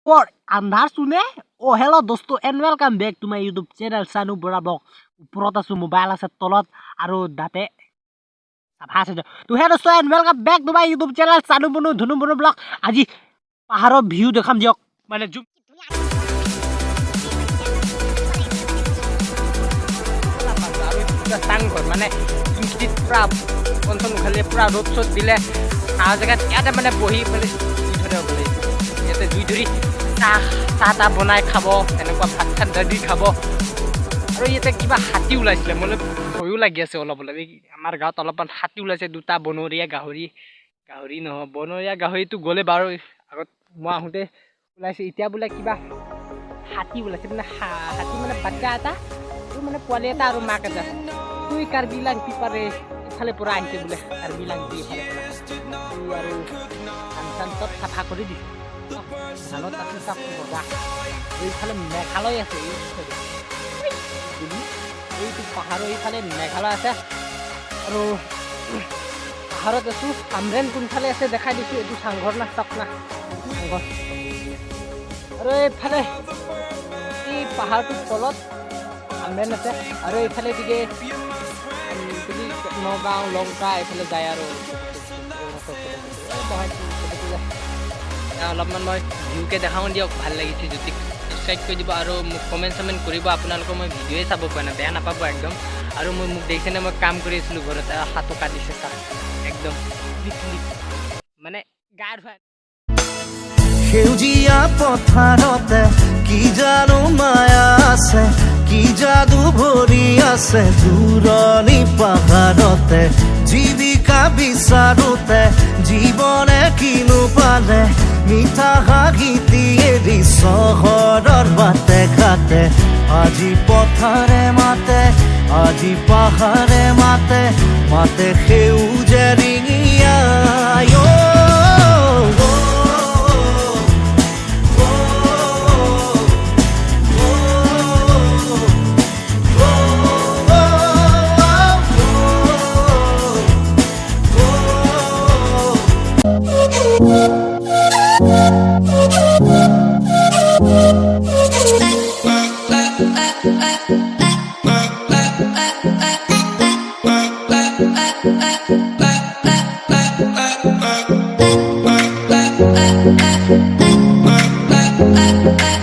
For andhar sune oh hello dosto and welcome back to my YouTube channel Sanu Bora blog upৰত আছো mobile আছে তলত আৰু দাতে সাফা আছে তো হে dosto and welcome back to my YouTube channel Sanu Bunu Dhunu Bunu blog আজি পাহাৰৰ view দেখাম দিয়ক মানে টাংঘৰ মানে ইনষ্টিট পুৰা কনচন খালি পুৰা ৰ'দ চ'দ দিলে আৰু জেগাত ইয়াতে মানে বহি মানে ইয়াতে জুই ধৰি চাহ বনাই খাব এনেকুৱা ভাত চাত দি খাব আৰু ইয়াতে কিবা হাতী ওলাইছিলে মানে ভয়ো লাগি আছে অলপ অলপ আমাৰ গাঁৱত অলপমান হাতী ওলাইছে দুটা বনৰীয়া গাহৰি নহয় বনৰীয়া গাহৰিটো গ'লে বাৰু আগত মই আহোঁতে ওলাইছে এতিয়া বোলে কিবা হাতী ওলাইছে মানে হাতী মানে বাচ্চা এটা আৰু মানে পোৱালি এটা আৰু মাক এটা তুই কাৰ্বি লাংটি পাৰে ইফালে পৰা আহিছে বোলে কাৰ্বি লাংটি ইফালে পৰা আৰু ধান চব চাফা কৰি দিছে ধানত আছে চাফ বগা এইফালে মেঘালয় আছে এইটো পাহাৰৰ এইফালে মেঘালয় আছে আৰু পাহাৰত আছো হামৰেন কোনফালে আছে দেখাই দিছোঁ এইটো চাংঘৰ না চাপ না চাংঘৰ আৰু এইফালে এই পাহাৰটোৰ তলত হামৰেন আছে আৰু এইফালে দিকে নগাঁও লংকা এইফালে যায় আৰু অলপমান মই ভিউকে দেখাওঁ দিয়ক ভাল লাগিছে যদি ছাবস্ক্ৰাইব কৰি দিব আৰু মোক কমেণ্ট চমেণ্ট কৰিব আপোনালোকৰ মই ভিডিঅ'ই চাব পৰা নাই বেয়া নাপাব একদম আৰু মোক দেখিছেনে মই কাম কৰি আছিলোঁ ঘৰত হাতো কাটিছে চাহ একদম মানে গা ধোৱা সেউজীয়া পথাৰতে কি জানো মায়া আছে কি যাদু ভৰি আছে দূৰণি পাহাৰতে জীৱিকা বিচাৰোতে জীৱনে কিনো পালে মিঠা হাঁহি এৰি চহৰৰ বাটে ঘাটে আজি পথাৰে মাতে আজি পাহাৰে মাতে মাতে সেউজে ৰিঙিয়া I